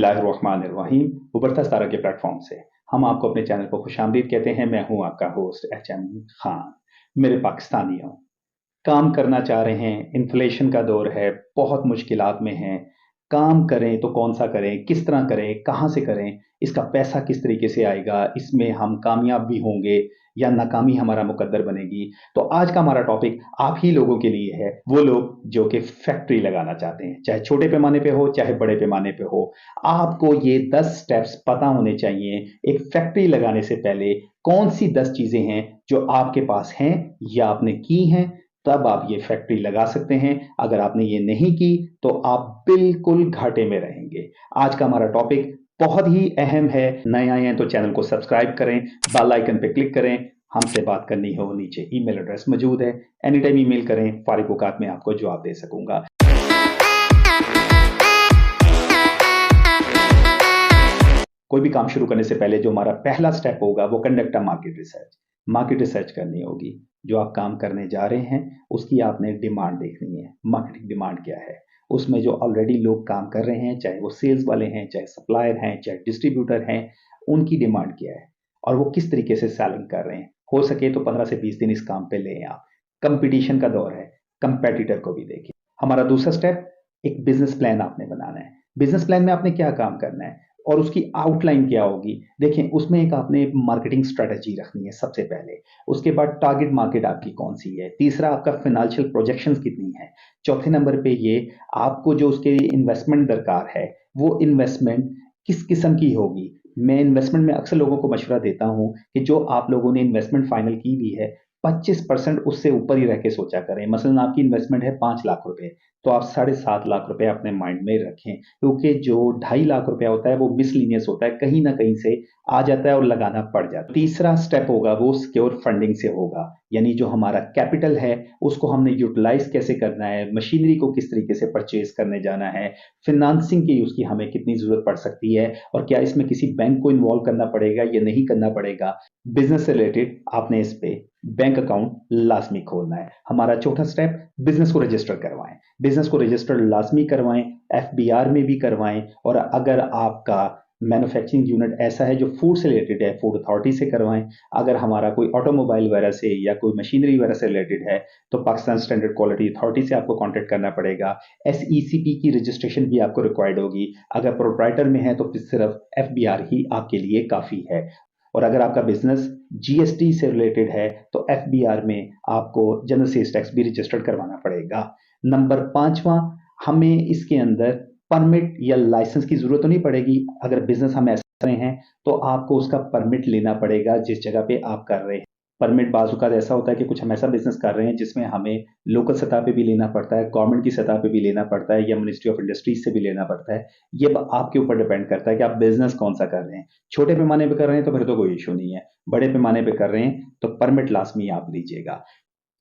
बिस्मिल्लाहिर्रहमानिर्रहीम। उभरता सितारा के प्लेटफॉर्म से हम आपको अपने चैनल पर खुशामदीद कहते हैं। मैं हूं आपका होस्ट एचएम खान। मेरे पाकिस्तानियों, काम करना चाह रहे हैं, इन्फ्लेशन का दौर है, बहुत मुश्किलात में हैं। काम करें तो कौन सा करें, किस तरह करें, कहाँ से करें, इसका पैसा किस तरीके से आएगा, इसमें हम कामयाब भी होंगे या नाकामी हमारा मुकद्दर बनेगी। तो आज का हमारा टॉपिक आप ही लोगों के लिए है, वो लोग जो कि फैक्ट्री लगाना चाहते हैं, चाहे छोटे पैमाने पे हो चाहे बड़े पैमाने पे हो। आपको ये 10 स्टेप्स पता होने चाहिए एक फैक्ट्री लगाने से पहले। कौन सी 10 चीजें हैं जो आपके पास हैं या आपने की हैं, तब आप ये फैक्ट्री लगा सकते हैं। अगर आपने ये नहीं की तो आप बिल्कुल घाटे में रहेंगे। आज का हमारा टॉपिक बहुत ही अहम है। नए आए हैं तो चैनल को सब्सक्राइब करें, बेल आइकन पे क्लिक करें। हमसे बात करनी हो, नीचे ईमेल एड्रेस मौजूद है, एनी टाइम ईमेल करें, फारिग औकात में आपको जवाब दे सकूंगा। कोई भी काम शुरू करने से पहले जो हमारा पहला स्टेप होगा वो conduct a market research. Market research करनी होगी। जो आप काम करने जा रहे हैं उसकी आपने डिमांड देखनी है। मार्केटिंग डिमांड क्या है, उसमें जो ऑलरेडी लोग काम कर रहे हैं, चाहे वो सेल्स वाले हैं, चाहे सप्लायर हैं, चाहे डिस्ट्रीब्यूटर हैं, उनकी डिमांड क्या है और वो किस तरीके से सेलिंग कर रहे हैं। हो सके तो 15 से 20 दिन इस काम पे लें आप। कंपटीशन का दौर है, कंपेटिटर को भी देखिए। हमारा दूसरा स्टेप, एक बिजनेस प्लान आपने बनाना है। बिजनेस प्लान में आपने क्या काम करना है और उसकी आउटलाइन क्या होगी। देखिए, उसमें एक आपने मार्केटिंग स्ट्रेटजी रखनी है सबसे पहले। उसके बाद टारगेट मार्केट आपकी कौन सी है। तीसरा, आपका फाइनेंशियल प्रोजेक्शंस कितनी है। चौथे नंबर पे ये आपको जो उसके इन्वेस्टमेंट दरकार है वो इन्वेस्टमेंट किस किस्म की होगी। मैं इन्वेस्टमेंट में अक्सर लोगों को मशवरा देता हूं कि जो आप लोगों ने इन्वेस्टमेंट फाइनल की भी है 25% उससे ऊपर ही रह के सोचा करें। मसलन आपकी इन्वेस्टमेंट है 5 लाख रुपए, तो आप 7.5 लाख रुपए अपने माइंड में रखें, क्योंकि जो 2.5 लाख रुपया होता है वो मिसलीनियस होता है, कहीं ना कहीं से आ जाता है और लगाना पड़ जाता है। तीसरा स्टेप होगा वो सिक्योर फंडिंग से होगा, यानी जो हमारा कैपिटल है उसको हमने यूटिलाइज कैसे करना है, मशीनरी को किस तरीके से परचेज करने जाना है, फिनेंसिंग की उसकी हमें कितनी जरूरत पड़ सकती है और क्या इसमें किसी बैंक को इन्वॉल्व करना पड़ेगा या नहीं करना पड़ेगा। बिजनेस से रिलेटेड आपने इस पे बैंक अकाउंट लाजमी खोलना है। हमारा चौथा स्टेप, बिजनेस को रजिस्टर करवाएं। बिजनेस को रजिस्टर लाजमी करवाएं, एफबीआर में भी करवाएं। और अगर आपका मैन्युफैक्चरिंग यूनिट ऐसा है जो फूड से रिलेटेड है, फूड अथॉरिटी से करवाएं। अगर हमारा कोई ऑटोमोबाइल वगैरह से या कोई मशीनरी वगैरह से रिलेटेड है तो पाकिस्तान स्टैंडर्ड क्वालिटी अथॉरिटी से आपको कांटेक्ट करना पड़ेगा। एसईसीपी की रजिस्ट्रेशन भी आपको रिक्वायर्ड होगी। अगर प्रोप्राइटर में है तो फिर सिर्फ एफबीआर ही आपके लिए काफ़ी है। और अगर आपका बिजनेस जीएसटी से रिलेटेड है तो एफबीआर में आपको जनरल सेल्स टैक्स भी रजिस्टर्ड करवाना पड़ेगा। नंबर 5वां, हमें इसके अंदर परमिट या लाइसेंस की जरूरत तो नहीं पड़ेगी। अगर बिजनेस हम ऐसा कर रहे हैं तो आपको उसका परमिट लेना पड़ेगा जिस जगह पे आप कर रहे हैं। परमिट बाज़-औक़ात ऐसा होता है कि कुछ हम ऐसा बिजनेस कर रहे हैं जिसमें हमें लोकल सतह पे भी लेना पड़ता है, गवर्नमेंट की सतह पे भी लेना पड़ता है या मिनिस्ट्री ऑफ इंडस्ट्रीज से भी लेना पड़ता है। ये आपके ऊपर डिपेंड करता है कि आप बिजनेस कौन सा कर रहे हैं। छोटे पैमाने पे कर रहे हैं तो फिर तो कोई इशू नहीं है, बड़े पैमाने पे कर रहे हैं तो परमिट लाजमी आप लीजिएगा।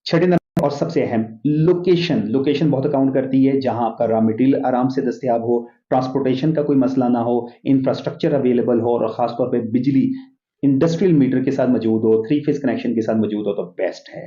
छठे नंबर और सबसे अहम, लोकेशन। लोकेशन बहुत अकाउंट करती है, जहां आपका रॉ मटेरियल आराम से दस्तयाब हो, ट्रांसपोर्टेशन का कोई मसला ना हो, इंफ्रास्ट्रक्चर अवेलेबल हो और खासतौर पर बिजली इंडस्ट्रियल मीटर के साथ मौजूद हो, 3 फेज कनेक्शन के साथ मौजूद हो तो बेस्ट है।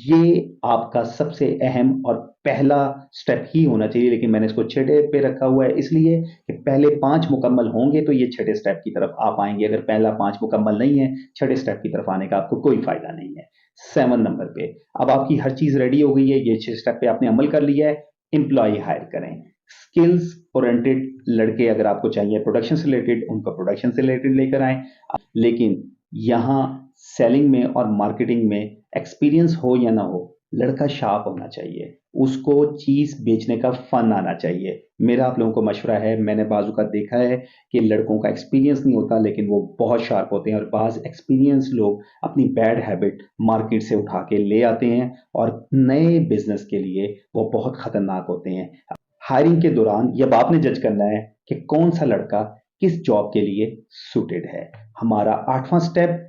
ये आपका सबसे अहम और पहला स्टेप ही होना चाहिए, लेकिन मैंने इसको छठे पे रखा हुआ है इसलिए कि पहले 5 मुकम्मल होंगे तो ये छठे स्टेप की तरफ आप आएंगे। अगर पहला 5 मुकम्मल नहीं है, छठे स्टेप की तरफ आने का आपको कोई फायदा नहीं है। 7 नंबर पे अब आपकी हर चीज रेडी हो गई है, ये 6 स्टेप पे आपने अमल कर लिया है। एम्प्लॉय हायर करें। स्किल्स ओरिएंटेड लड़के अगर आपको चाहिए प्रोडक्शन से रिलेटेड, उनको प्रोडक्शन से रिलेटेड लेकर आए। लेकिन यहाँ सेलिंग में और मार्केटिंग में एक्सपीरियंस हो या ना हो, लड़का शार्प होना चाहिए, उसको चीज बेचने का फन आना चाहिए। मेरा आप लोगों को मशवरा है, मैंने बाजू का देखा है कि लड़कों का एक्सपीरियंस नहीं होता लेकिन वो बहुत शार्प होते हैं और बाज एक्सपीरियंस लोग अपनी बैड हैबिट मार्केट से उठा के ले आते हैं और नए बिजनेस के लिए वो बहुत खतरनाक होते हैं। हायरिंग के दौरान जब आपने जज करना है कि कौन सा लड़का किस जॉब के लिए सूटेड है। हमारा 8वां स्टेप,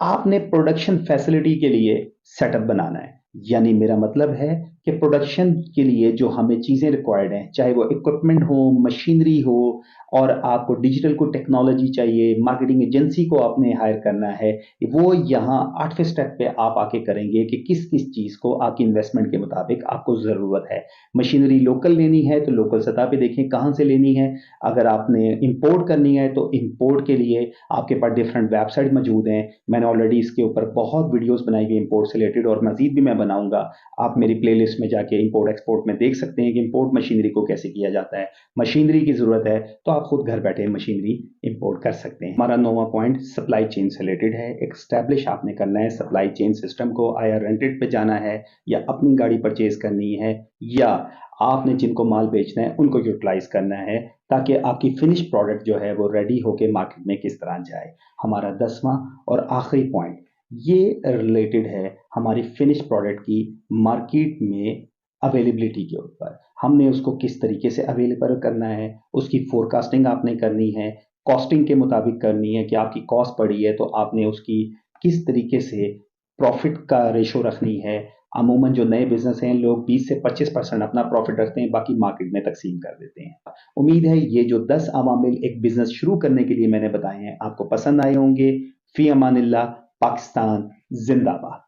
आपने प्रोडक्शन फैसिलिटी के लिए सेटअप बनाना है। यानी मेरा मतलब है कि प्रोडक्शन के लिए जो हमें चीज़ें रिक्वायर्ड हैं, चाहे वो इक्विपमेंट हो, मशीनरी हो, और आपको डिजिटल को टेक्नोलॉजी चाहिए, मार्केटिंग एजेंसी को आपने हायर करना है, वो यहाँ 8वें स्टेप पे आप आके करेंगे कि किस-किस चीज़ को आपकी इन्वेस्टमेंट के मुताबिक आपको ज़रूरत है। मशीनरी लोकल लेनी है तो लोकल सतह पे देखें कहाँ से लेनी है। अगर आपने इंपोर्ट करनी है तो इंपोर्ट के लिए आपके पास डिफरेंट वेबसाइट मौजूद हैं। मैंने ऑलरेडी इसके ऊपर बहुत वीडियोज़ बनाई हुई इंपोर्ट से रिलेटेड, और मज़ीद भी मैं बनाऊँगा। आप मेरी प्लेलिस्ट में जाके इंपोर्ट एक्सपोर्ट में देख सकते हैं कि इंपोर्ट मशीनरी को कैसे किया जाता है। मशीनरी की ज़रूरत है तो आप खुद घर बैठे मशीनरी इंपोर्ट कर सकते हैं। हमारा 9वां पॉइंट सप्लाई चेन से रिलेटेड है। एक एस्टैब्लिश आपने करना है सप्लाई चेन सिस्टम को। आया रेंटेड पे जाना है, या अपनी गाड़ी परचेज करनी है, या आपने जिनको माल बेचना है उनको यूटिलाइज करना है, ताकि आपकी फिनिश प्रोडक्ट जो है वो रेडी होके मार्केट में किस तरह जाए। हमारा 10वां और आखिरी पॉइंट ये रिलेटेड है हमारी फिनिश प्रोडक्ट की मार्केट में अवेलेबिलिटी के ऊपर। हमने उसको किस तरीके से अवेलेबल करना है, उसकी फोरकास्टिंग आपने करनी है, कॉस्टिंग के मुताबिक करनी है कि आपकी कॉस्ट पड़ी है तो आपने उसकी किस तरीके से प्रॉफिट का रेशो रखनी है। अमूमन जो नए बिजनेस हैं लोग 20 से 25% अपना प्रॉफिट रखते हैं, बाकी मार्केट में तकसीम कर देते हैं। उम्मीद है ये जो 10 अवामिल एक बिजनेस शुरू करने के लिए मैंने बताए हैं आपको पसंद आए होंगे। फी अमानिल्लाह, पाकिस्तान जिंदाबाद।